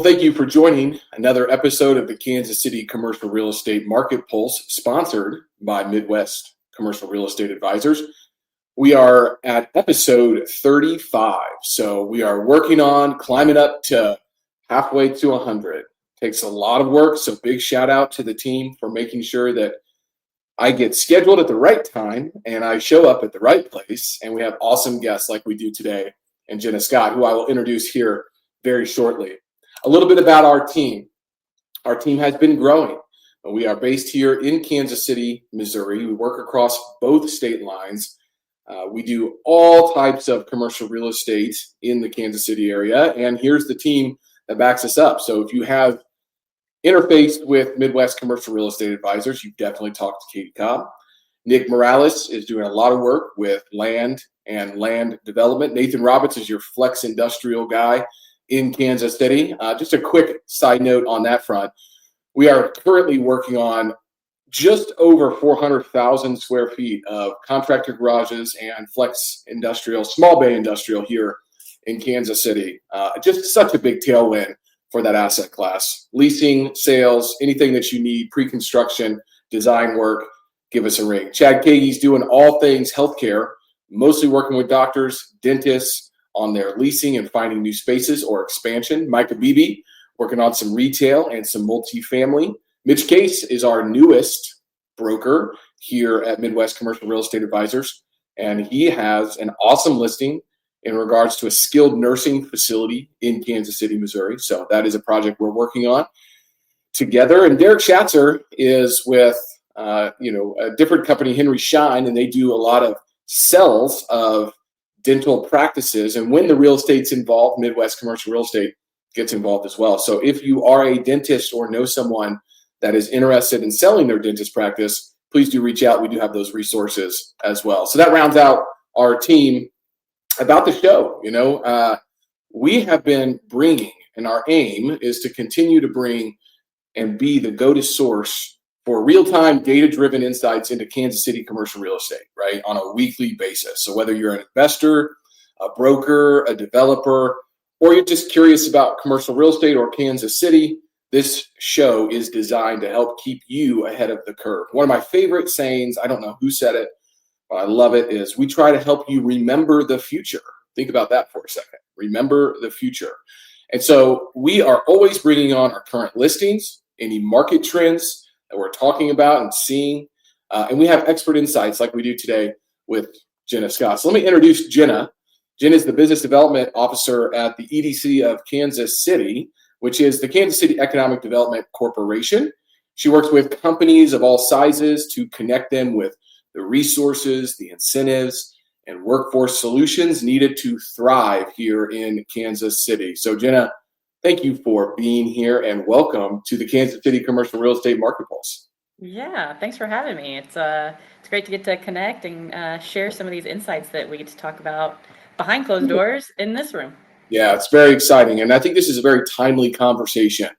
Well, thank you for joining another episode of the Kansas City Commercial Real Estate Market Pulse, sponsored by Midwest Commercial Real Estate Advisors. We are at episode 35, so we are working on climbing up to halfway to 100. Takes a lot of work, so big shout out to the team for making sure that I get scheduled at the right time and I show up at the right place, and we have awesome guests like we do today, and Jenna Scott, who I will introduce here very shortly. A little bit about our team. Our team has been growing. We are based here in Kansas City, Missouri. We work across both state lines. We do all types of commercial real estate in the Kansas City area, and here's the team that backs us up. So if you have interfaced with Midwest Commercial Real Estate Advisors, you've definitely talked to Katie Cobb. Nick Morales is doing a lot of work with land and land development. Nathan Roberts is your flex industrial guy in Kansas City. Just a quick side note on that front. We are currently working on just over 400,000 square feet of contractor garages and flex industrial, small bay industrial here in Kansas City. Just such a big tailwind for that asset class. Leasing, sales, anything that you need, pre-construction, design work, give us a ring. Chad Kage's doing all things healthcare, mostly working with doctors, dentists on their leasing and finding new spaces or expansion. Micah Beebe working on some retail and some multifamily. Mitch Case is our newest broker here at Midwest Commercial Real Estate Advisors, and he has an awesome listing in regards to a skilled nursing facility in Kansas City, Missouri. So that is a project we're working on together. And Derek Schatzer is with a different company, Henry Schein, and they do a lot of sales of dental practices. And when the real estate's involved, Midwest Commercial Real Estate gets involved as well. So if you are a dentist or know someone that is interested in selling their dentist practice, please do reach out. We do have those resources as well. So that rounds out our team. About the show, we have been bringing, and our aim is to continue to bring and be the go-to source for real-time data-driven insights into Kansas City commercial real estate, right, on a weekly basis. So whether you're an investor, a broker, a developer, or you're just curious about commercial real estate or Kansas City, this show is designed to help keep you ahead of the curve. One of my favorite sayings, I don't know who said it, but I love it, is we try to help you remember the future. Think about that for a second. Remember the future. And so we are always bringing on our current listings, any market trends that we're talking about and seeing. And we have expert insights like we do today with Jenna Scott. So let me introduce Jenna. Jenna is the Business Development Officer at the EDC of Kansas City, which is the Kansas City Economic Development Corporation. She works with companies of all sizes to connect them with the resources, the incentives, and workforce solutions needed to thrive here in Kansas City. So Jenna, thank you for being here and welcome to the Kansas City Commercial Real Estate Market Pulse. Yeah, thanks for having me. It's great to get to connect and share some of these insights that we get to talk about behind closed doors in this room. Yeah, it's very exciting. And I think this is a very timely conversation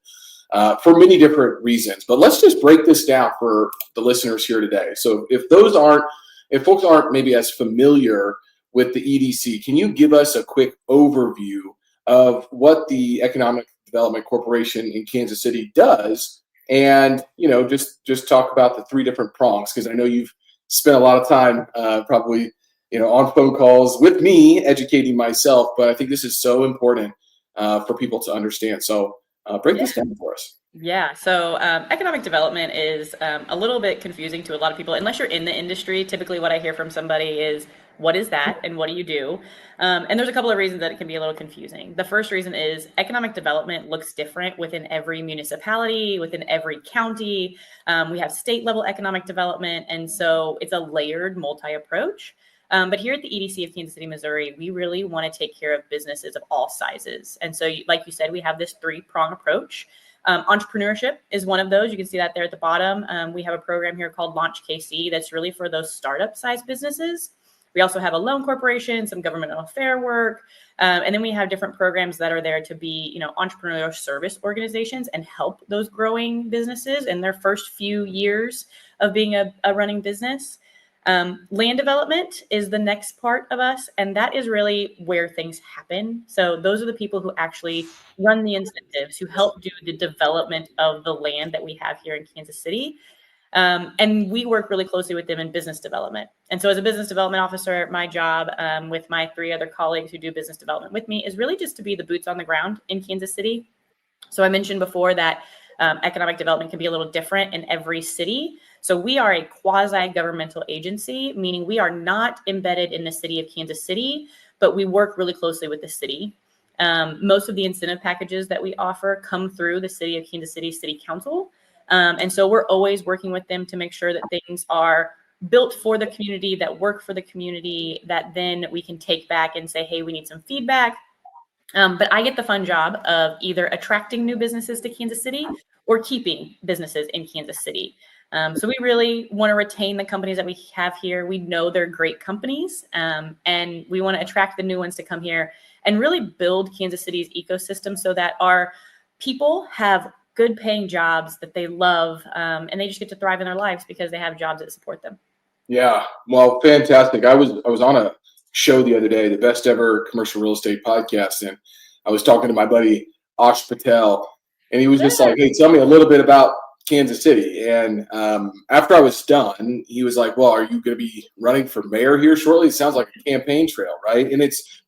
for many different reasons. But let's just break this down for the listeners here today. So if folks aren't maybe as familiar with the EDC, can you give us a quick overview of what the Economic Development Corporation in Kansas City does? And, just talk about the three different prongs, because I know you've spent a lot of time probably, on phone calls with me, educating myself, but I think this is so important for people to understand. So break this down for us. Yeah, so economic development is a little bit confusing to a lot of people. Unless you're in the industry, typically what I hear from somebody is, what is that and what do you do? And there's a couple of reasons that it can be a little confusing. The first reason is economic development looks different within every municipality, within every county. We have state level economic development, and so it's a layered multi-approach. But here at the EDC of Kansas City, Missouri, we really want to take care of businesses of all sizes. And so, like you said, we have this three-prong approach. Entrepreneurship is one of those. You can see that there at the bottom. We have a program here called Launch KC that's really for those startup-sized businesses. We also have a loan corporation, some governmental affair work, and then we have different programs that are there to be, entrepreneurial service organizations and help those growing businesses in their first few years of being a running business. Land development is the next part of us, and that is really where things happen. So those are the people who actually run the incentives, who help do the development of the land that we have here in Kansas City. And we work really closely with them in business development. And so as a business development officer, my job with my 3 other colleagues who do business development with me is really just to be the boots on the ground in Kansas City. So I mentioned before that economic development can be a little different in every city. So we are a quasi-governmental agency, meaning we are not embedded in the city of Kansas City, but we work really closely with the city. Most of the incentive packages that we offer come through the city of Kansas City City Council. And so we're always working with them to make sure that things are built for the community, that work for the community, that then we can take back and say, hey, we need some feedback. But I get the fun job of either attracting new businesses to Kansas City or keeping businesses in Kansas City. So we really want to retain the companies that we have here. We know they're great companies, and we want to attract the new ones to come here and really build Kansas City's ecosystem so that our people have good paying jobs that they love, and they just get to thrive in their lives because they have jobs that support them. Yeah, well, fantastic. I was on a show the other day, the best ever commercial real estate podcast, and I was talking to my buddy Ash Patel, and he was just like, "Hey, tell me a little bit about Kansas City." And after I was done, he was like, "Well, are you going to be running for mayor here shortly? It sounds like a campaign trail, right?"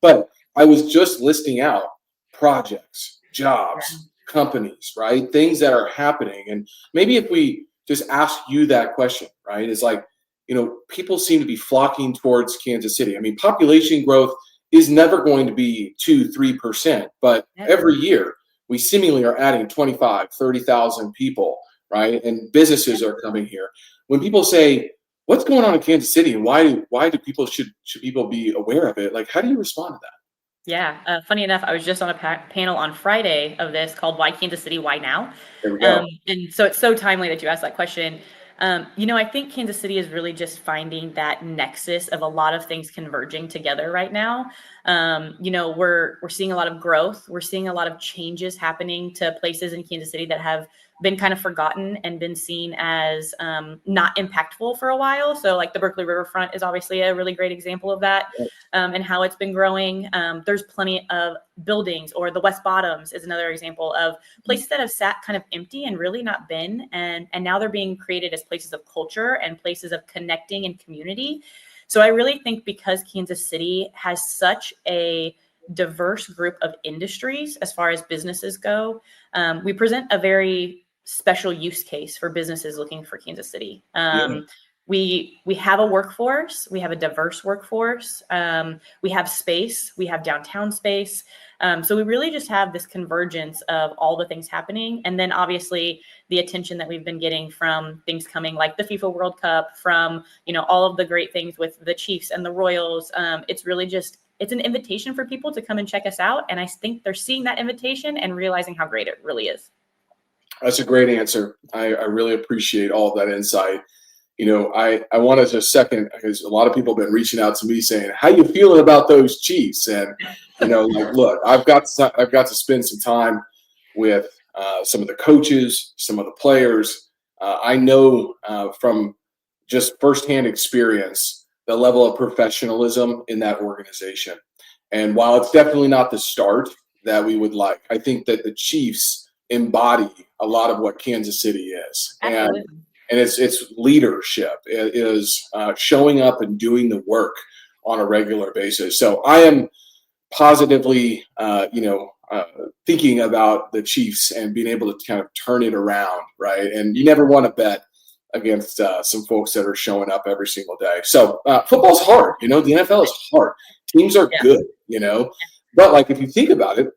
But I was just listing out projects, jobs, companies, right? Things that are happening, and maybe if we just ask you that question, right? It's like, people seem to be flocking towards Kansas City. I mean, population growth is never going to be 2-3%, but every year we seemingly are adding 25, 30,000 people, right? And businesses are coming here. When people say, what's going on in Kansas City and why do people should people be aware of it? Like, how do you respond to that? Yeah, funny enough, I was just on a panel on Friday of this called Why Kansas City, Why Now? There we go. And so it's so timely that you asked that question. I think Kansas City is really just finding that nexus of a lot of things converging together right now. We're seeing a lot of growth. We're seeing a lot of changes happening to places in Kansas City that have been kind of forgotten and been seen as not impactful for a while. So like the Berkeley Riverfront is obviously a really great example of that, and how it's been growing. There's plenty of buildings, or the West Bottoms is another example of places that have sat kind of empty and really not been. And now they're being created as places of culture and places of connecting and community. So I really think because Kansas City has such a diverse group of industries as far as businesses go, we present a very special use case for businesses looking for Kansas City. We have a workforce, we have a diverse workforce, we have space, we have downtown space. So we really just have this convergence of all the things happening. And then obviously the attention that we've been getting from things coming like the FIFA World Cup, from, all of the great things with the Chiefs and the Royals. It's really just, it's an invitation for people to come and check us out. And I think they're seeing that invitation and realizing how great it really is. That's a great answer. I really appreciate all of that insight. I wanted to second, because a lot of people have been reaching out to me saying, how you feeling about those Chiefs? And, look, I've got to spend some time with some of the coaches, some of the players. I know from just firsthand experience, the level of professionalism in that organization. And while it's definitely not the start that we would like, I think that the Chiefs embody a lot of what Kansas City is. Absolutely. And it's leadership. It is showing up and doing the work on a regular basis. So I am positively, thinking about the Chiefs and being able to kind of turn it around, right? And you never want to bet against some folks that are showing up every single day. So football's hard. The NFL is hard. Teams are good, But like if you think about it,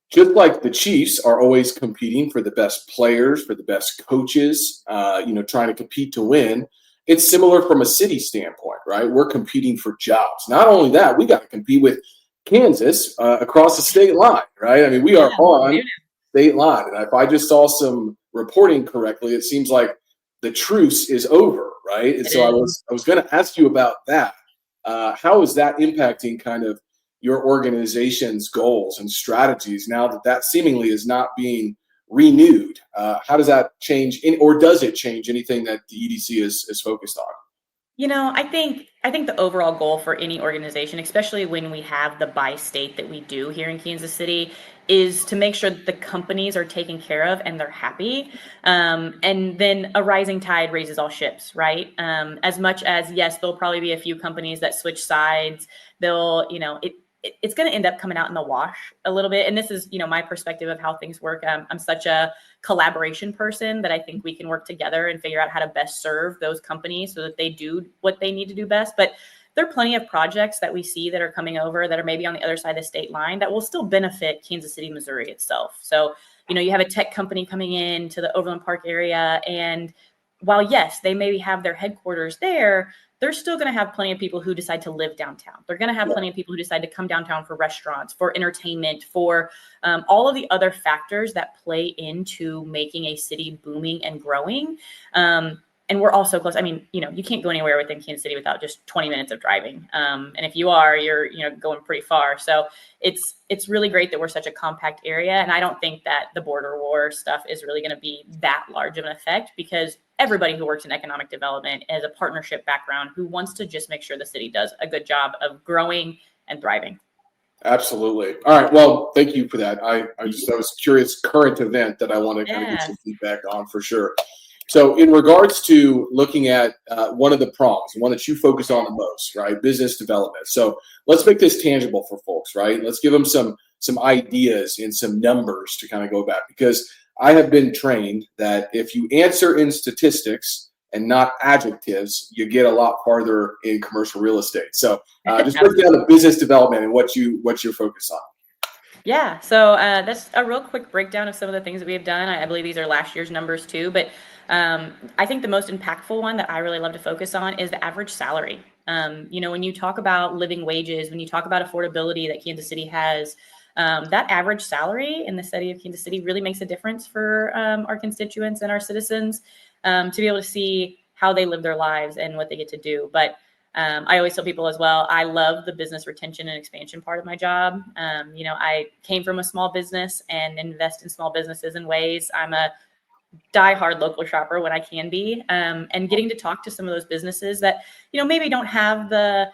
just like the Chiefs are always competing for the best players, for the best coaches, trying to compete to win, it's similar from a city standpoint, right? We're competing for jobs. Not only that, we got to compete with Kansas across the state line, right? I mean, we are on state line. And if I just saw some reporting correctly, it seems like the truce is over, right? And so I was going to ask you about that. How is that impacting kind of your organization's goals and strategies now that seemingly is not being renewed? How does that change, or does it change anything that the EDC is focused on? I think the overall goal for any organization, especially when we have the by state that we do here in Kansas City, is to make sure that the companies are taken care of and they're happy. And then a rising tide raises all ships, right? As much as, yes, there'll probably be a few companies that switch sides. It's going to end up coming out in the wash a little bit. And this is, my perspective of how things work. I'm such a collaboration person that I think we can work together and figure out how to best serve those companies so that they do what they need to do best. But there are plenty of projects that we see that are coming over that are maybe on the other side of the state line that will still benefit Kansas City, Missouri itself. So, you have a tech company coming in to the Overland Park area, and while yes, they maybe have their headquarters there, they're still going to have plenty of people who decide to live downtown. They're going to have plenty of people who decide to come downtown for restaurants, for entertainment, for all of the other factors that play into making a city booming and growing. And we're all so close. I mean, you can't go anywhere within Kansas City without just 20 minutes of driving. And if you are, you're, going pretty far. So it's really great that we're such a compact area. And I don't think that the border war stuff is really going to be that large of an effect, because everybody who works in economic development has a partnership background who wants to just make sure the city does a good job of growing and thriving. Absolutely. All right. Well, thank you for that. I was curious, current event that I want to kind of get some feedback on for sure. So in regards to looking at one of the prongs, one that you focus on the most, right? Business development. So let's make this tangible for folks, right? Let's give them some ideas and some numbers to kind of go back, because I have been trained that if you answer in statistics and not adjectives, you get a lot farther in commercial real estate. So just break down the business development and what you're focused on. Yeah, so that's a real quick breakdown of some of the things that we have done. I believe these are last year's numbers too, but I think the most impactful one that I really love to focus on is the average salary. When you talk about living wages, when you talk about affordability that Kansas City has, that average salary in the city of Kansas City really makes a difference for our constituents and our citizens to be able to see how they live their lives and what they get to do. But I always tell people as well, I love the business retention and expansion part of my job. I came from a small business and invest in small businesses in ways. I'm a diehard local shopper when I can be, and getting to talk to some of those businesses that, maybe don't have the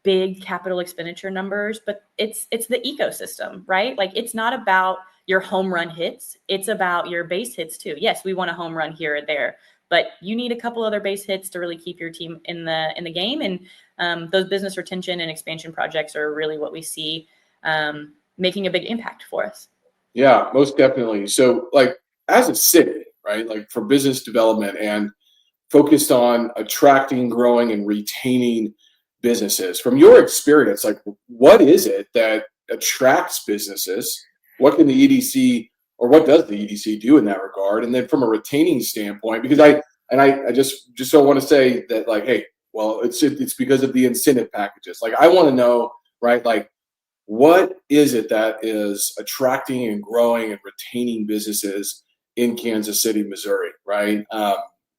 big capital expenditure numbers, but it's the ecosystem, right? Like, it's not about your home run hits. It's about your base hits too. Yes, we want a home run here or there, but you need a couple other base hits to really keep your team in the game. And those business retention and expansion projects are really what we see making a big impact for us. Yeah, most definitely. So, like, as a city, right, like for business development and focused on attracting, growing, and retaining businesses, from your experience, like, what is it that attracts businesses? What can the EDC, or what does the EDC do in that regard? And then from a retaining standpoint, because I just don't want to say that, like, hey, well, it's because of the incentive packages. Like, I want to know, right, like, what is it that is attracting and growing and retaining businesses in Kansas City, Missouri, right?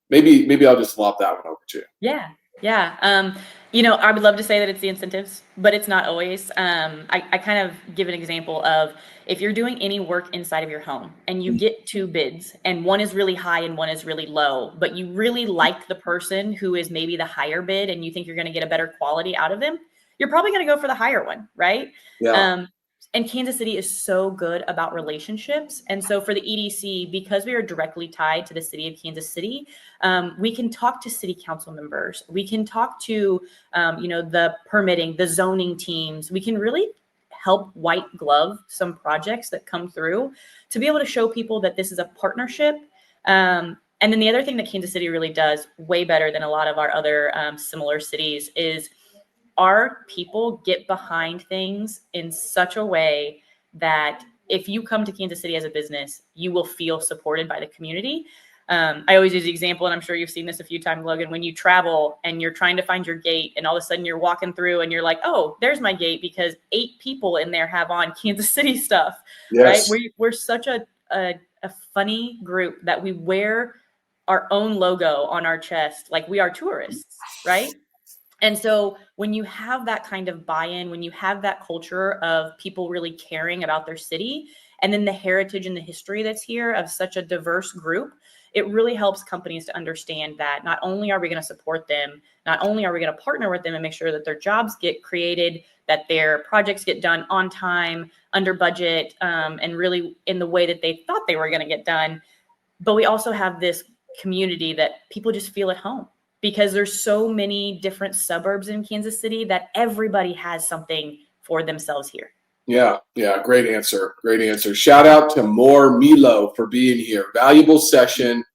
Maybe I'll just flop that one over to you. Yeah. I would love to say that it's the incentives, but it's not always. I kind of give an example of, if you're doing any work inside of your home and you get two bids and one is really high and one is really low, but you really like the person who is maybe the higher bid and you think you're going to get a better quality out of them, you're probably going to go for the higher one, right? Yeah. And Kansas City is so good about relationships. And so for the EDC, because we are directly tied to the city of Kansas City, we can talk to city council members. We can talk to, the permitting, the zoning teams. We can really help white glove some projects that come through to be able to show people that this is a partnership. And then the other thing that Kansas City really does way better than a lot of our other similar cities is our people get behind things in such a way that if you come to Kansas City as a business, you will feel supported by the community. I always use the example, and I'm sure you've seen this a few times, Logan, when you travel and you're trying to find your gate and all of a sudden you're walking through and you're like, oh, there's my gate because 8 people in there have on Kansas City stuff, Yes. right? We're such a funny group that we wear our own logo on our chest like we are tourists, right? And so when you have that kind of buy-in, when you have that culture of people really caring about their city, and then the heritage and the history that's here of such a diverse group, it really helps companies to understand that not only are we going to support them, not only are we going to partner with them and make sure that their jobs get created, that their projects get done on time, under budget, and really in the way that they thought they were going to get done, but we also have this community that people just feel at home because there's so many different suburbs in Kansas City that everybody has something for themselves here. Yeah, great answer. Great answer. Shout out to More Milo for being here. Valuable session.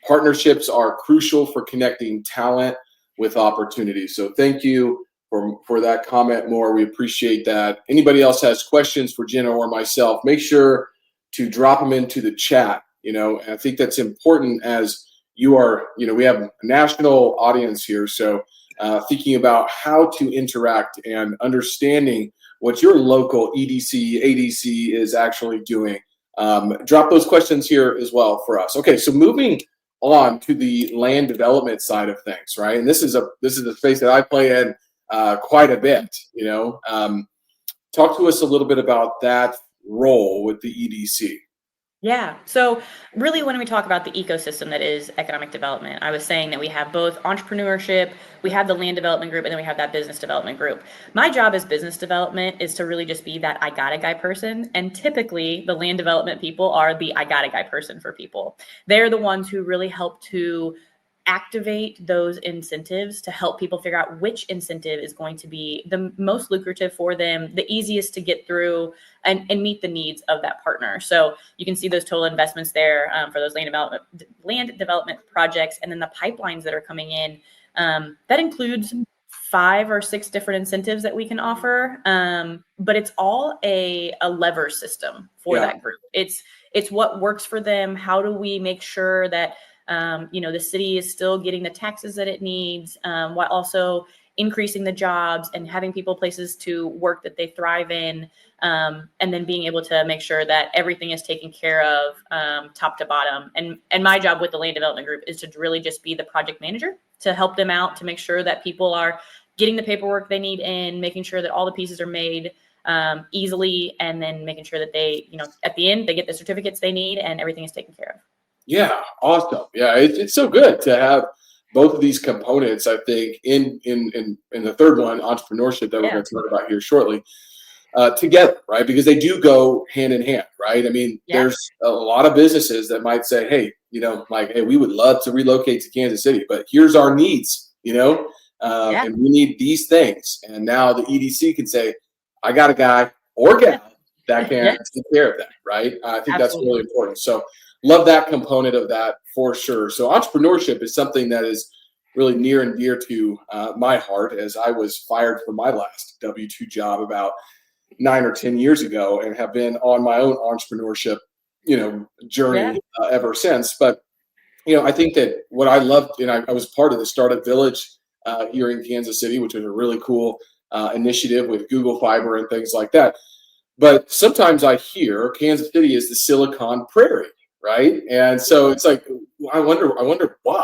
Partnerships are crucial for connecting talent with opportunities. So thank you for that comment, More. We appreciate that. Anybody else has questions for Jenna or myself, make sure to drop them into the chat. And I think that's important as you are, we have a national audience here. So thinking about how to interact and understanding what your local EDC, ADC is actually doing. Drop those questions here as well for us. Okay, so moving on to the land development side of things, right? And this is a space that I play in quite a bit. Talk to us a little bit about that role with the EDC. Yeah. So really, when we talk about the ecosystem that is economic development, I was saying that we have both entrepreneurship, we have the land development group, and then we have that business development group. My job as business development is to really just be that I got a guy person. And typically the land development people are the I got a guy person for people. They're the ones who really help to activate those incentives to help people figure out which incentive is going to be the most lucrative for them, the easiest to get through, and meet the needs of that partner. So you can see those total investments there for those land development projects, and then the pipelines that are coming in. That includes 5 or 6 different incentives that we can offer, but it's all a lever system for that group. It's what works for them. How do we make sure that the city is still getting the taxes that it needs, while also increasing the jobs and having people places to work that they thrive in, and then being able to make sure that everything is taken care of top to bottom. And my job with the land development group is to really just be the project manager to help them out, to make sure that people are getting the paperwork they need in, making sure that all the pieces are made easily, and then making sure that they, at the end, they get the certificates they need and everything is taken care of. Yeah, awesome. Yeah, it's so good to have both of these components, I think, in the third one, entrepreneurship, that we're going to talk about here shortly, together, right? Because they do go hand in hand, right? I mean, there's a lot of businesses that might say, hey, hey, we would love to relocate to Kansas City, but here's our needs, and we need these things. And now the EDC can say, I got a guy or gal that can take care of that, right? I think that's really important. So love that component of that for sure. So entrepreneurship is something that is really near and dear to my heart, as I was fired from my last W-2 job about 9 or 10 years ago and have been on my own entrepreneurship, journey ever since. But, I think that what I loved, and I was part of the Startup Village here in Kansas City, which was a really cool initiative with Google Fiber and things like that. But sometimes I hear Kansas City is the Silicon Prairie. Right. And so it's like, I wonder why,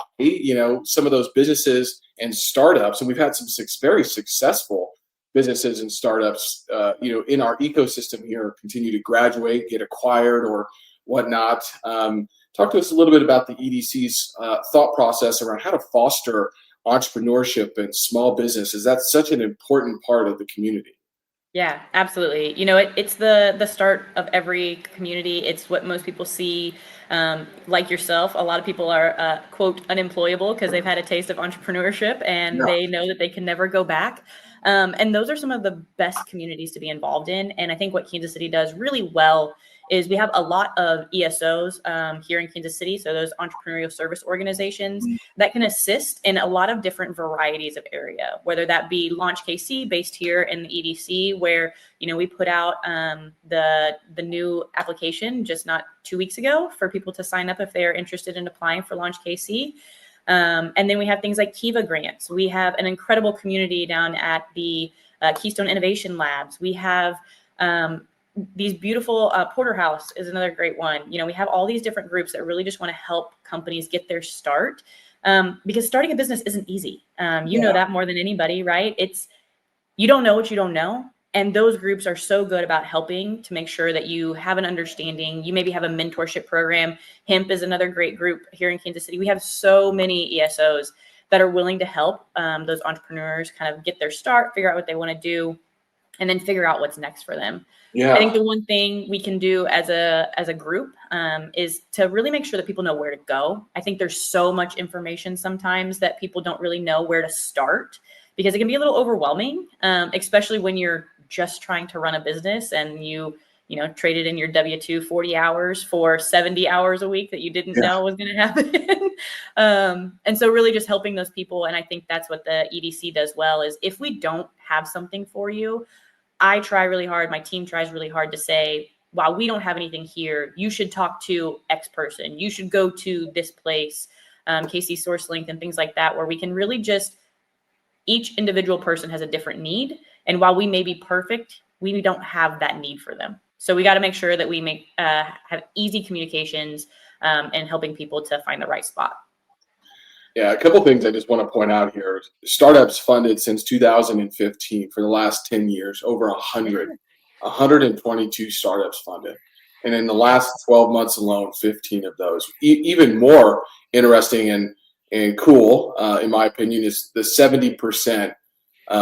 some of those businesses and startups, and we've had some very successful businesses and startups, in our ecosystem here continue to graduate, get acquired or whatnot. Talk to us a little bit about the EDC's thought process around how to foster entrepreneurship and small businesses. That's such an important part of the community. Yeah, absolutely. It's the start of every community. It's what most people see, like yourself. A lot of people are, quote, unemployable because they've had a taste of entrepreneurship and they know that they can never go back. And those are some of the best communities to be involved in. And I think what Kansas City does really well is we have a lot of ESOs here in Kansas City. So those entrepreneurial service organizations that can assist in a lot of different varieties of area, whether that be Launch KC based here in the EDC, where, we put out the new application just not 2 weeks ago for people to sign up if they are interested in applying for Launch KC. And then we have things like Kiva grants. We have an incredible community down at the Keystone Innovation Labs. We have these beautiful Porterhouse is another great one. We have all these different groups that really just want to help companies get their start, because starting a business isn't easy. You know that more than anybody, right? You don't know what you don't know. And those groups are so good about helping to make sure that you have an understanding. You maybe have a mentorship program. Hemp is another great group here in Kansas City. We have so many ESOs that are willing to help those entrepreneurs kind of get their start, figure out what they want to do, and then figure out what's next for them. Yeah. I think the one thing we can do as a group is to really make sure that people know where to go. I think there's so much information sometimes that people don't really know where to start, because it can be a little overwhelming, especially when you're just trying to run a business and you traded in your W-2 40 hours for 70 hours a week that you didn't know was going to happen. And so really just helping those people. And I think that's what the EDC does well, is if we don't have something for you, I try really hard, my team tries really hard to say, wow, we don't have anything here, you should talk to X person, you should go to this place, KC Source Link and things like that, where we can really just, each individual person has a different need. And while we may be perfect, we don't have that need for them. So we got to make sure that we have easy communications and helping people to find the right spot. Yeah, a couple things I just want to point out here. Startups funded since 2015 for the last 10 years, over 122 startups funded. And in the last 12 months alone, 15 of those. Even more interesting and cool, in my opinion, is the 70%,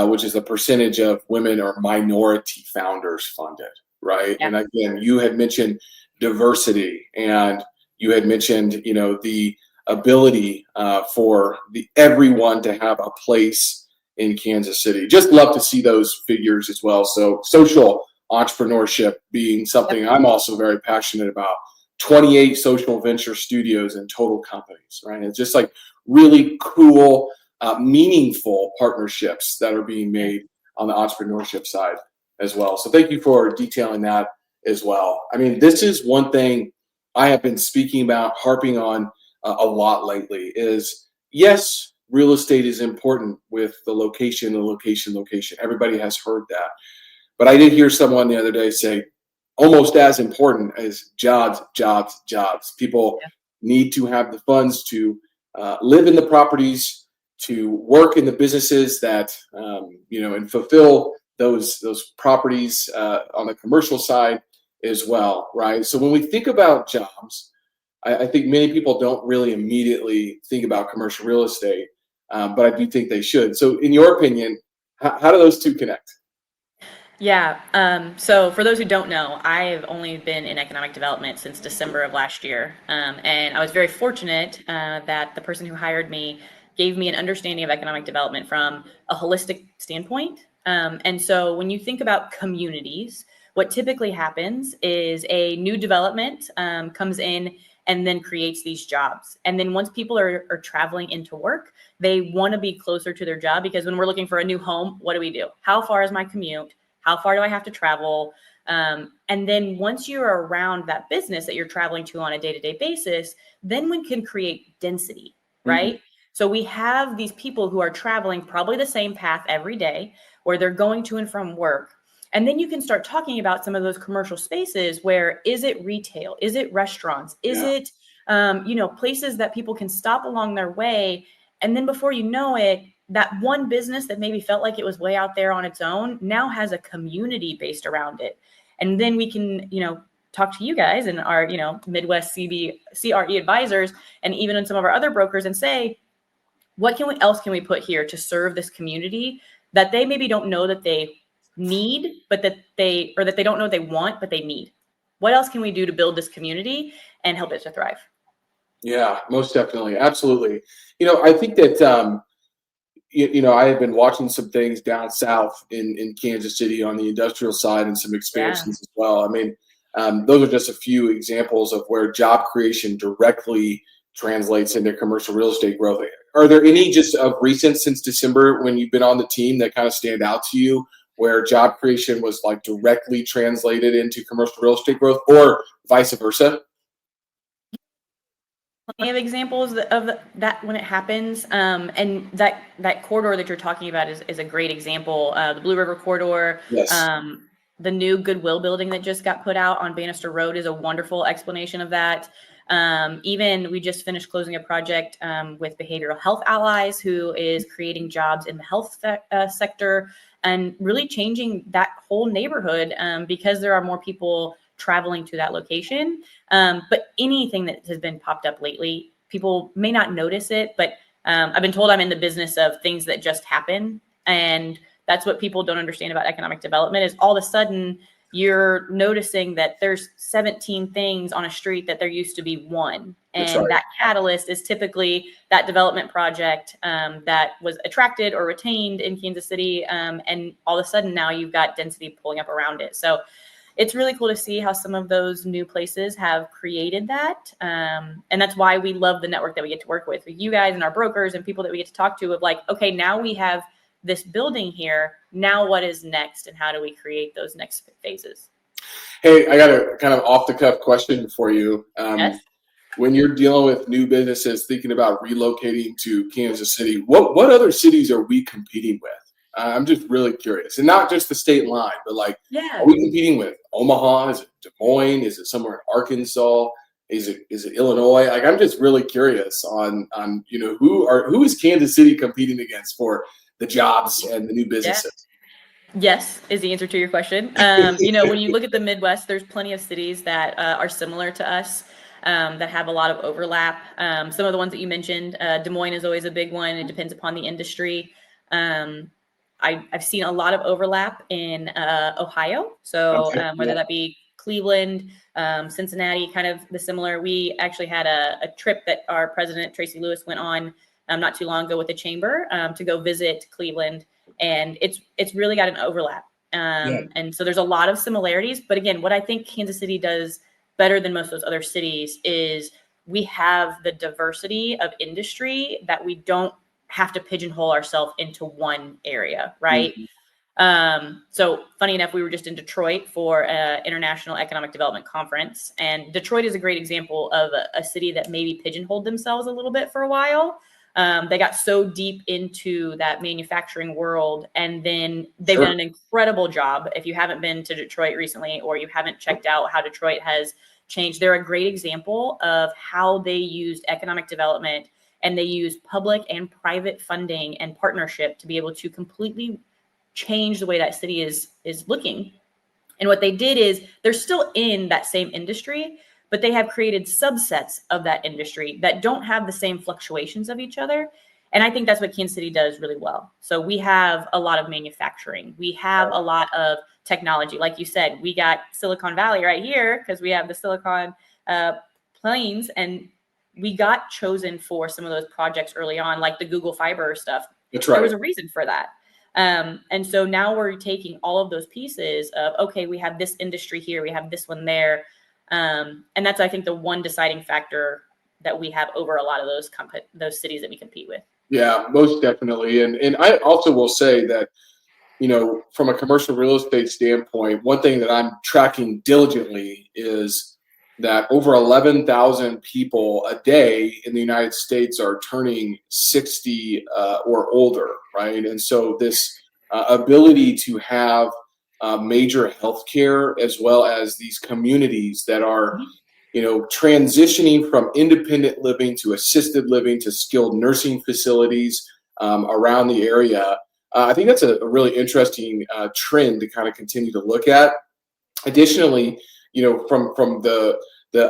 which is the percentage of women or minority founders funded, right? Yeah. And again, you had mentioned diversity, and you had mentioned, the ability for everyone to have a place in Kansas City. Just love to see those figures as well. So social entrepreneurship being something I'm also very passionate about. 28 social venture studios and total companies, right? It's just like really cool, meaningful partnerships that are being made on the entrepreneurship side as well. So thank you for detailing that as well. I mean, this is one thing I have been speaking about, harping on a lot lately, is yes, real estate is important with the location. Everybody has heard that. But I did hear someone the other day say, almost as important as jobs. People need to have the funds to live in the properties, to work in the businesses that, and fulfill those properties on the commercial side as well, right? So when we think about jobs, I think many people don't really immediately think about commercial real estate, but I do think they should. So in your opinion, how do those two connect? Yeah. So for those who don't know, I've only been in economic development since December of last year. And I was very fortunate that the person who hired me gave me an understanding of economic development from a holistic standpoint. And so when you think about communities, what typically happens is a new development comes in and then creates these jobs. And then once people are traveling into work, they want to be closer to their job, because when we're looking for a new home, what do? How far is my commute? How far do I have to travel? And then once you're around that business that you're traveling to on a day-to-day basis, then we can create density, right? Mm-hmm. So we have these people who are traveling probably the same path every day, where they're going to and from work. And then you can start talking about some of those commercial spaces where, is it retail? Is it restaurants? Is it, places that people can stop along their way? And then before you know it, that one business that maybe felt like it was way out there on its own now has a community based around it. And then we can, talk to you guys and our, Midwest CRE advisors, and even in some of our other brokers, and say, what else can we put here to serve this community that they maybe don't know that they need, but that they don't know they want, but they need? What else can we do to build this community and help it to thrive? Yeah, most definitely. Absolutely. I think that, I have been watching some things down south in Kansas City on the industrial side, and some expansions as well. I mean, those are just a few examples of where job creation directly translates into commercial real estate growth. Are there any just of recent, since December, when you've been on the team, that kind of stand out to you, where job creation was like directly translated into commercial real estate growth, or vice versa? Plenty of examples of that when it happens, and that corridor that you're talking about is a great example. The Blue River corridor, yes. The new Goodwill building that just got put out on Bannister Road is a wonderful explanation of that. Even we just finished closing a project with Behavioral Health Allies, who is creating jobs in the health sector and really changing that whole neighborhood because there are more people traveling to that location. But anything that has been popped up lately, people may not notice it, but I've been told I'm in the business of things that just happen. And that's what people don't understand about economic development is all of a sudden you're noticing that there's 17 things on a street that there used to be one. And that catalyst is typically that development project that was attracted or retained in Kansas City. And all of a sudden now you've got density pulling up around it. So it's really cool to see how some of those new places have created that. And that's why we love the network that we get to work with you guys and our brokers and people that we get to talk to of like, okay, now we have this building here. Now what is next and how do we create those next phases? Hey, I got a kind of off the cuff question for you. Yes. When you're dealing with new businesses thinking about relocating to Kansas City, what other cities are we competing with? I'm just really curious, and not just the state line, but like, are we competing with Omaha? Is it Des Moines? Is it somewhere in Arkansas? Is it Illinois? Like, I'm just really curious on who is Kansas City competing against for the jobs and the new businesses? Yes, is the answer to your question. When you look at the Midwest, there's plenty of cities that are similar to us. That have a lot of overlap. Some of the ones that you mentioned, Des Moines is always a big one. It depends upon the industry. I've seen a lot of overlap in Ohio. So whether that be Cleveland, Cincinnati, kind of the similar. We actually had a trip that our president, Tracy Lewis, went on not too long ago with the chamber to go visit Cleveland. And it's really got an overlap. And so there's a lot of similarities. But again, what I think Kansas City does better than most of those other cities is we have the diversity of industry that we don't have to pigeonhole ourselves into one area, right? So funny enough, we were just in Detroit for an International Economic Development Conference, and Detroit is a great example of a city that maybe pigeonholed themselves a little bit for a while. They got so deep into that manufacturing world, and then they've done an incredible job. If you haven't been to Detroit recently, or you haven't checked out how Detroit has changed, they're a great example of how they used economic development and they use public and private funding and partnership to be able to completely change the way that city is looking. And what they did is they're still in that same industry, but they have created subsets of that industry that don't have the same fluctuations of each other. And I think that's what Kansas City does really well. So we have a lot of manufacturing. We have a lot of technology. Like you said, we got Silicon Valley right here because we have the Silicon Plains, and we got chosen for some of those projects early on, like the Google Fiber stuff. That's right. There was a reason for that. And so now we're taking all of those pieces of, okay, we have this industry here, we have this one there. And that's, I think, the one deciding factor that we have over a lot of those cities that we compete with. Yeah, most definitely. And I also will say that, from a commercial real estate standpoint, one thing that I'm tracking diligently is that over 11,000 people a day in the United States are turning 60 or older, right? And so this ability to have major healthcare, as well as these communities that are, transitioning from independent living to assisted living to skilled nursing facilities around the area. I think that's a really interesting trend to kind of continue to look at. Additionally, from the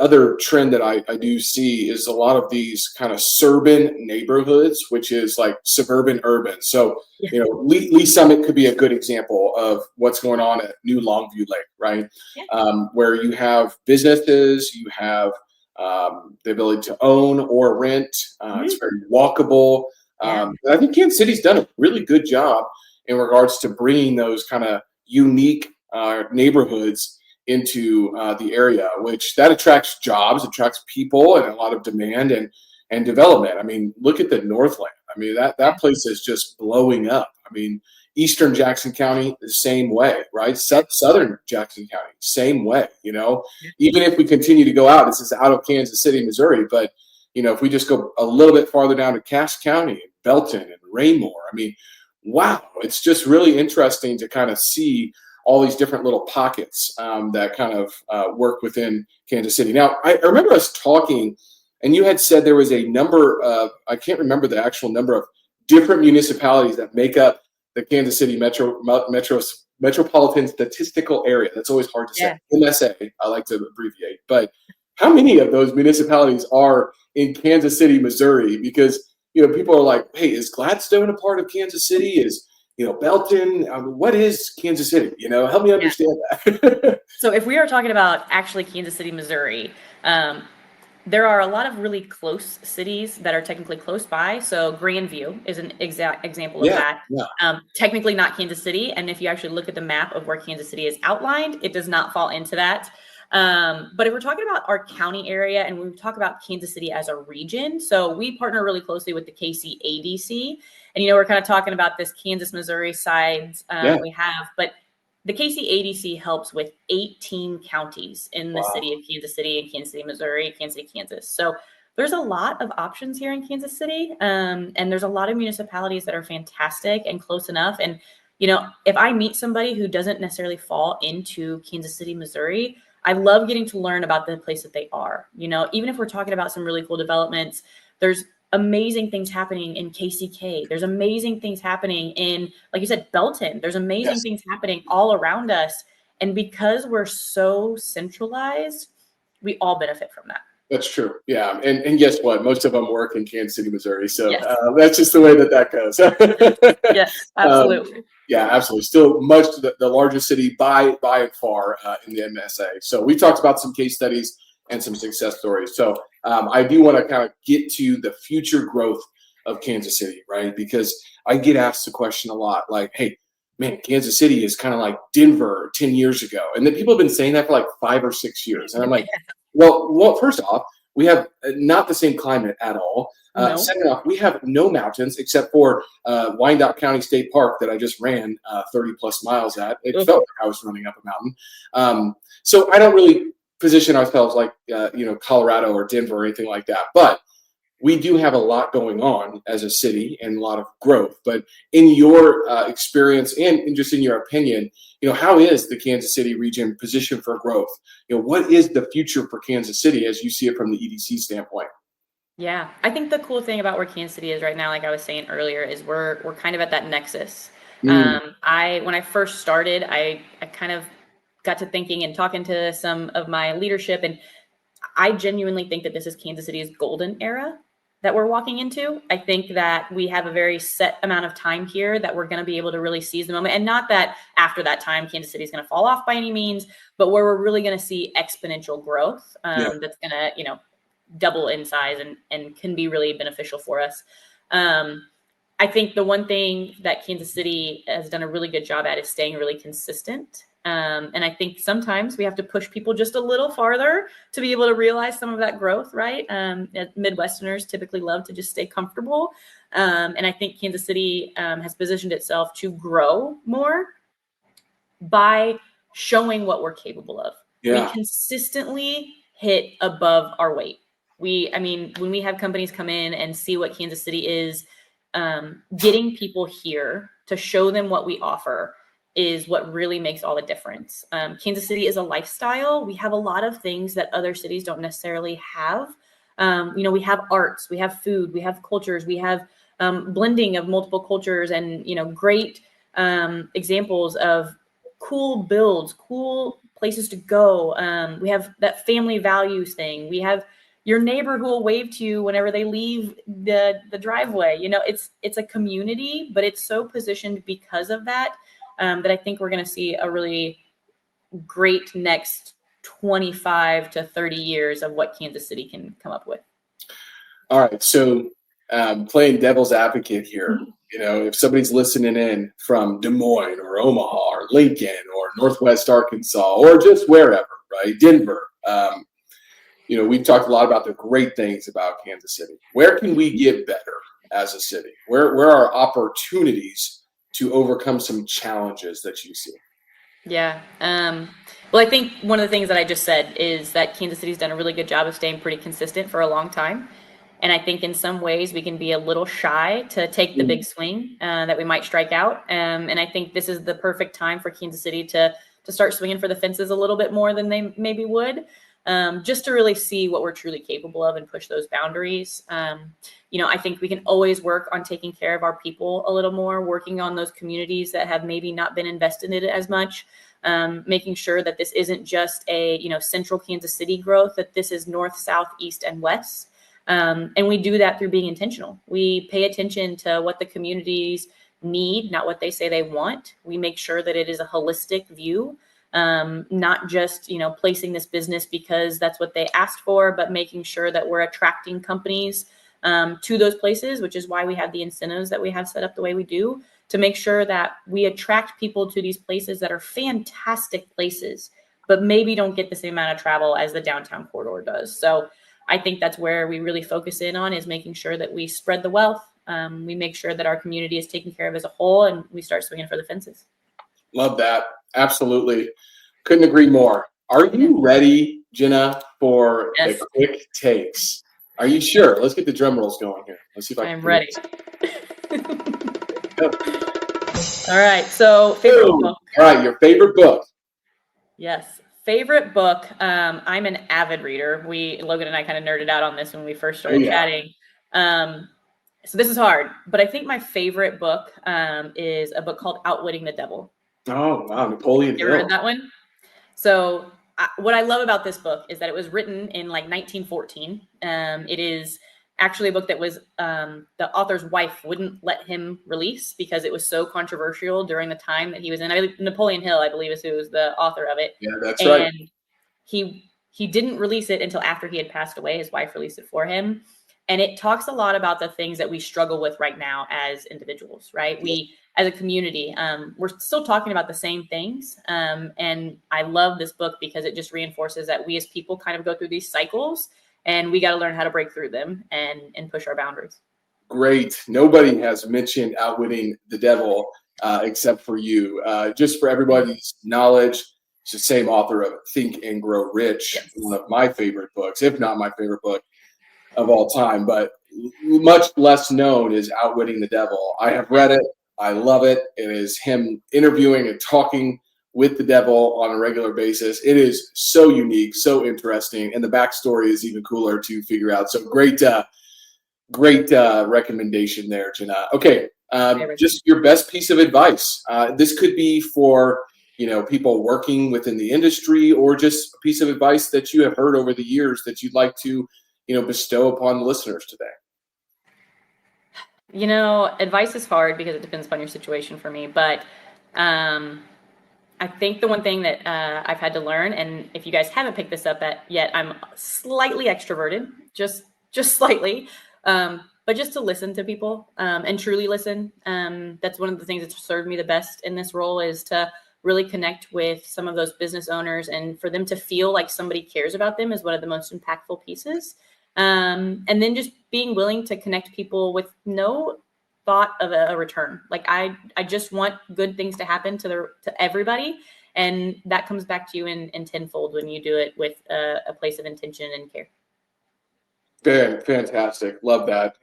other trend that I do see is a lot of these kind of suburban neighborhoods, which is like suburban urban. So, Lee Summit could be a good example of what's going on at New Longview Lake, right? Where you have businesses, you have the ability to own or rent. It's very walkable. I think Kansas City's done a really good job in regards to bringing those kind of unique neighborhoods into the area, which that attracts jobs, attracts people, and a lot of demand and development. I mean, look at the Northland. I mean, that place is just blowing up. I mean, Eastern Jackson County, the same way, right? Southern Jackson County, same way, Even if we continue to go out, this is out of Kansas City, Missouri, but, if we just go a little bit farther down to Cass County, and Belton, and Raymore, I mean, wow, it's just really interesting to kind of see all these different little pockets that kind of work within Kansas City. Now, I remember us talking, and you had said there was a number of, I can't remember the actual number of different municipalities that make up the Kansas City Metropolitan Statistical Area. That's always hard to say. MSA, I like to abbreviate. But how many of those municipalities are in Kansas City, Missouri? Because, people are like, hey, is Gladstone a part of Kansas City? Is, Belton? What is Kansas City? Help me understand that. So if we are talking about actually Kansas City, Missouri, there are a lot of really close cities that are technically close by. So Grandview is an exact example of that. Yeah. Technically not Kansas City. And if you actually look at the map of where Kansas City is outlined, it does not fall into that. But if we're talking about our county area and we talk about Kansas City as a region, so we partner really closely with the KC EDC. And, we're kind of talking about this Kansas, Missouri sides we have, but the KC EDC helps with 18 counties in the city of Kansas City and Kansas City, Missouri, Kansas City, Kansas. So there's a lot of options here in Kansas City. And there's a lot of municipalities that are fantastic and close enough. And, if I meet somebody who doesn't necessarily fall into Kansas City, Missouri, I love getting to learn about the place that they are. Even if we're talking about some really cool developments, there's amazing things happening in KCK. There's amazing things happening in, like you said, Belton. There's amazing things happening all around us. And because we're so centralized, we all benefit from that. That's true. Yeah. And guess what? Most of them work in Kansas City, Missouri. So that's just the way that goes. Yes, absolutely. Yeah, absolutely. Still much the largest city by and far in the MSA. So we talked about some case studies and some success stories. So I do want to kind of get to the future growth of Kansas City, right? Because I get asked the question a lot, like, hey, man, Kansas City is kind of like Denver 10 years ago. And then people have been saying that for like 5 or 6 years. And I'm like, well, first off, we have not the same climate at all. No. Second off, we have no mountains except for Wyandotte County State Park that I just ran 30 plus miles at. It felt like I was running up a mountain. So I don't really position ourselves like, Colorado or Denver or anything like that. But we do have a lot going on as a city and a lot of growth. But in your experience and just in your opinion, how is the Kansas City region positioned for growth? What is the future for Kansas City as you see it from the EDC standpoint? Yeah, I think the cool thing about where Kansas City is right now, like I was saying earlier, is we're kind of at that nexus. When I first started, I kind of got to thinking and talking to some of my leadership, and I genuinely think that this is Kansas City's golden era that we're walking into. I think that we have a very set amount of time here that we're going to be able to really seize the moment. And not that after that time, Kansas City is going to fall off by any means, but where we're really going to see exponential growth that's going to, double in size and can be really beneficial for us. I think the one thing that Kansas City has done a really good job at is staying really consistent. And I think sometimes we have to push people just a little farther to be able to realize some of that growth, right? Midwesterners typically love to just stay comfortable. And I think Kansas City has positioned itself to grow more by showing what we're capable of. We consistently hit above our weight. When we have companies come in and see what Kansas City is, getting people here to show them what we offer is what really makes all the difference. Kansas City is a lifestyle. We have a lot of things that other cities don't necessarily have. We have arts, we have food, we have cultures, we have blending of multiple cultures and, great examples of cool builds, cool places to go. We have that family values thing. We have your neighbor who will wave to you whenever they leave the driveway. It's a community, but it's so positioned because of that, that I think we're going to see a really great next 25 to 30 years of what Kansas City can come up with. All right. So playing devil's advocate here, if somebody's listening in from Des Moines or Omaha or Lincoln or Northwest Arkansas or just wherever, right? Denver, we've talked a lot about the great things about Kansas City. Where can we get better as a city? Where are opportunities to overcome some challenges that you see? Yeah. Well, I think one of the things that I just said is that Kansas City's done a really good job of staying pretty consistent for a long time. And I think in some ways we can be a little shy to take the big swing that we might strike out. And I think this is the perfect time for Kansas City to start swinging for the fences a little bit more than they maybe would, just to really see what we're truly capable of and push those boundaries. I think we can always work on taking care of our people a little more, working on those communities that have maybe not been invested in it as much, making sure that this isn't just a, central Kansas City growth, that this is north, south, east, and west. And we do that through being intentional. We pay attention to what the communities need, not what they say they want. We make sure that it is a holistic view, not just, placing this business because that's what they asked for, but making sure that we're attracting companies to those places, which is why we have the incentives that we have set up the way we do, to make sure that we attract people to these places that are fantastic places, but maybe don't get the same amount of travel as the downtown corridor does. So I think that's where we really focus in on, is making sure that we spread the wealth. We make sure that our community is taken care of as a whole, and we start swinging for the fences. Love that. Absolutely. Couldn't agree more. Are you ready, Jenna, for Yes. the quick takes? Are you sure? Let's get the drum rolls going here. Let's see if I'm ready. All right. So favorite book. All right. Your favorite book. Yes. Favorite book. I'm an avid reader. Logan and I kind of nerded out on this when we first started chatting. So this is hard, but I think my favorite book is a book called Outwitting the Devil. Oh, wow. Napoleon Hill. You ever read that one? So what I love about this book is that it was written in like 1914. It is actually a book that was the author's wife wouldn't let him release because it was so controversial during the time that he was in. Napoleon Hill, I believe, is who was the author of it. Yeah, that's right. And he didn't release it until after he had passed away. His wife released it for him. And it talks a lot about the things that we struggle with right now as individuals, right? We, as a community, we're still talking about the same things. And I love this book because it just reinforces that we as people kind of go through these cycles, and we got to learn how to break through them and push our boundaries. Great. Nobody has mentioned Outwitting the Devil except for you. Just for everybody's knowledge, it's the same author of Think and Grow Rich, yes. One of my favorite books, if not my favorite book of all time, but much less known is Outwitting the Devil. I have read it. I love it. It is him interviewing and talking with the devil on a regular basis. It is so unique, so interesting, and the backstory is even cooler to figure out. So great recommendation there, Jenna. Okay, just your best piece of advice. This could be for people working within the industry, or just a piece of advice that you have heard over the years that you'd like to bestow upon the listeners today. Advice is hard because it depends upon your situation for me. But I think the one thing that I've had to learn, and if you guys haven't picked this up yet, I'm slightly extroverted, just slightly, but just to listen to people and truly listen. That's one of the things that's served me the best in this role, is to really connect with some of those business owners, and for them to feel like somebody cares about them is one of the most impactful pieces. And then just being willing to connect people with no thought of a return. Like I just want good things to happen to everybody. And that comes back to you in tenfold when you do it with a place of intention and care. Fantastic. Love that.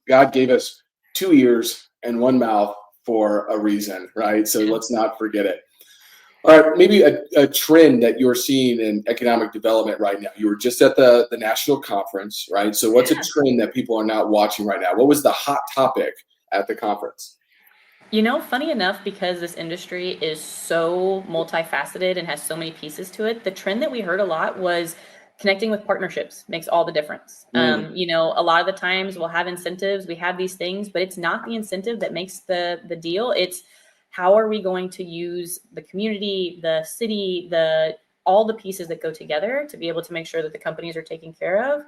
God gave us 2 ears and 1 mouth for a reason, right? So let's not forget it. All right, maybe a trend that you're seeing in economic development right now. You were just at the national conference, right? So what's a trend that people are not watching right now? What was the hot topic at the conference? Funny enough, because this industry is so multifaceted and has so many pieces to it, the trend that we heard a lot was connecting with partnerships makes all the difference. A lot of the times we'll have incentives, we have these things, but it's not the incentive that makes the deal. It's how are we going to use the community, the city, all the pieces that go together to be able to make sure that the companies are taken care of.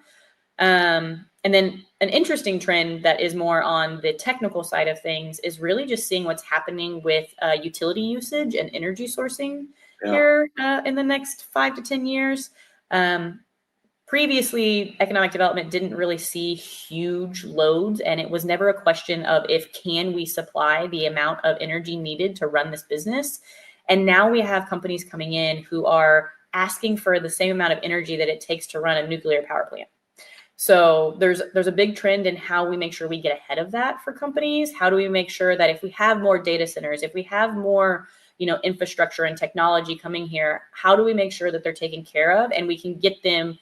And then an interesting trend that is more on the technical side of things is really just seeing what's happening with utility usage and energy sourcing here in the next 5 to 10 years. Previously, economic development didn't really see huge loads, and it was never a question of can we supply the amount of energy needed to run this business. And now we have companies coming in who are asking for the same amount of energy that it takes to run a nuclear power plant. So there's a big trend in how we make sure we get ahead of that for companies. How do we make sure that if we have more data centers, if we have more, infrastructure and technology coming here, how do we make sure that they're taken care of and we can get them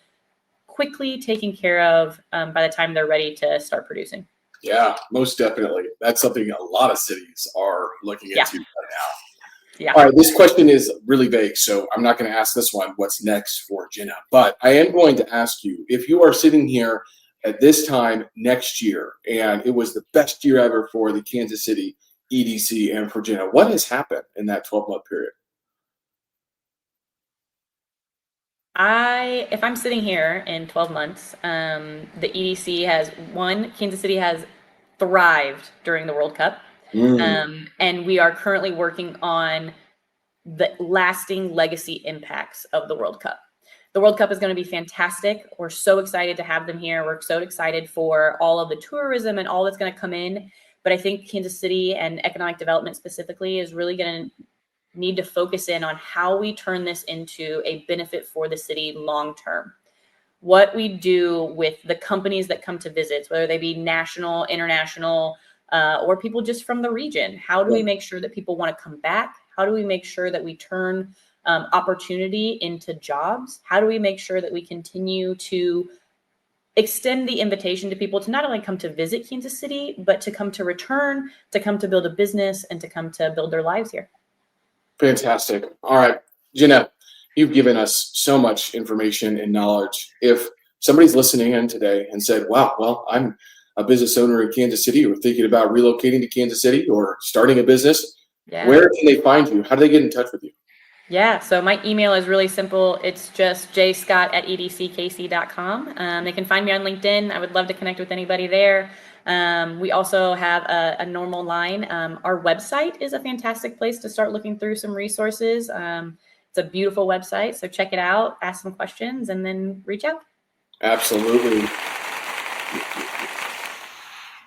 quickly taken care of by the time they're ready to start producing? Yeah, most definitely. That's something a lot of cities are looking into right now. Yeah. All right, this question is really vague, so I'm not going to ask this one, what's next for Jenna? But I am going to ask you, if you are sitting here at this time next year, and it was the best year ever for the Kansas City EDC and for Jenna, what has happened in that 12-month period? If I'm sitting here in 12 months, the EDC Kansas City has thrived during the World Cup. And we are currently working on the lasting legacy impacts of the World Cup. The World Cup is going to be fantastic. We're so excited to have them here. We're so excited for all of the tourism and all that's going to come in. But I think Kansas City and economic development specifically is really going to need to focus in on how we turn this into a benefit for the city long term. What we do with the companies that come to visit, whether they be national, international, or people just from the region. How do we make sure that people want to come back? How do we make sure that we turn opportunity into jobs? How do we make sure that we continue to extend the invitation to people to not only come to visit Kansas City, but to come to return, to come to build a business, and to come to build their lives here? Fantastic. All right, Jenna, you've given us so much information and knowledge. If somebody's listening in today and said, wow, well, I'm a business owner in Kansas City or thinking about relocating to Kansas City or starting a business, where can they find you? How do they get in touch with you? Yeah, so my email is really simple. It's just jscott@edckc.com. They can find me on LinkedIn. I would love to connect with anybody there. We also have a normal line. Our website is a fantastic place to start looking through some resources. It's a beautiful website, so check it out, ask some questions, and then reach out. Absolutely.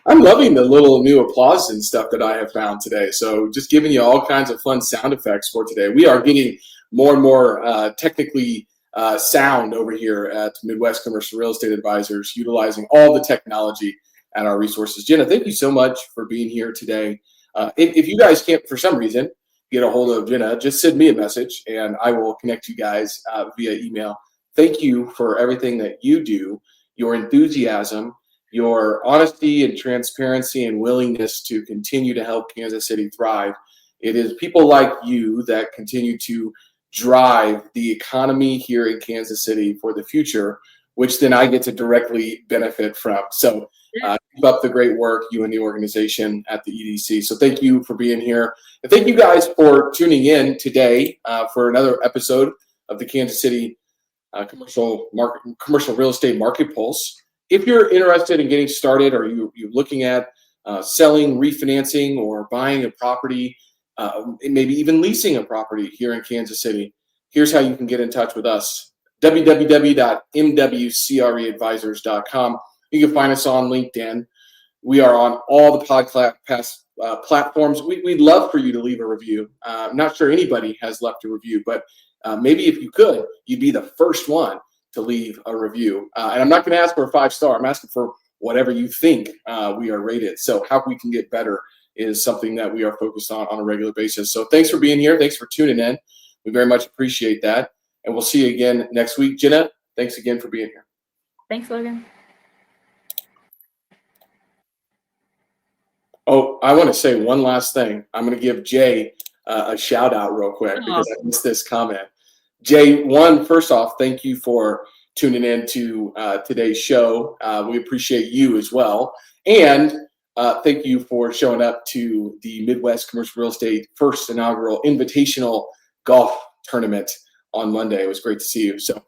I'm loving the little new applause and stuff that I have found today. So just giving you all kinds of fun sound effects for today. We are getting more and more technically sound over here at Midwest Commercial Real Estate Advisors, utilizing all the technology at our resources. Jenna, thank you so much for being here today. If you guys can't, for some reason, get a hold of Jenna, just send me a message and I will connect you guys via email. Thank you for everything that you do, your enthusiasm, your honesty and transparency and willingness to continue to help Kansas City thrive. It is people like you that continue to drive the economy here in Kansas City for the future, which then I get to directly benefit from. So keep up the great work, you and the organization at the EDC. So thank you for being here. And thank you guys for tuning in today for another episode of the Kansas City Commercial Real Estate Market Pulse. If you're interested in getting started or you're looking at selling, refinancing, or buying a property, maybe even leasing a property here in Kansas City, here's how you can get in touch with us. www.mwcreadvisors.com. You can find us on LinkedIn. We are on all the podcast platforms. We'd love for you to leave a review. I'm not sure anybody has left a review, but maybe if you could, you'd be the first one to leave a review. And I'm not going to ask for a 5-star. I'm asking for whatever you think we are rated. So how we can get better is something that we are focused on a regular basis. So thanks for being here. Thanks for tuning in. We very much appreciate that. And we'll see you again next week. Jenna, thanks again for being here. Thanks, Logan. Oh, I want to say one last thing. I'm going to give Jay a shout out real quick because I missed this comment. Jay, first off, thank you for tuning in to today's show. We appreciate you as well. And thank you for showing up to the Midwest Commercial Real Estate first inaugural invitational golf tournament on Monday. It was great to see you. So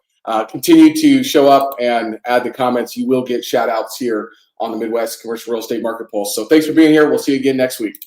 continue to show up and add the comments. You will get shout outs here on the Midwest Commercial Real Estate Market Pulse. So thanks for being here. We'll see you again next week.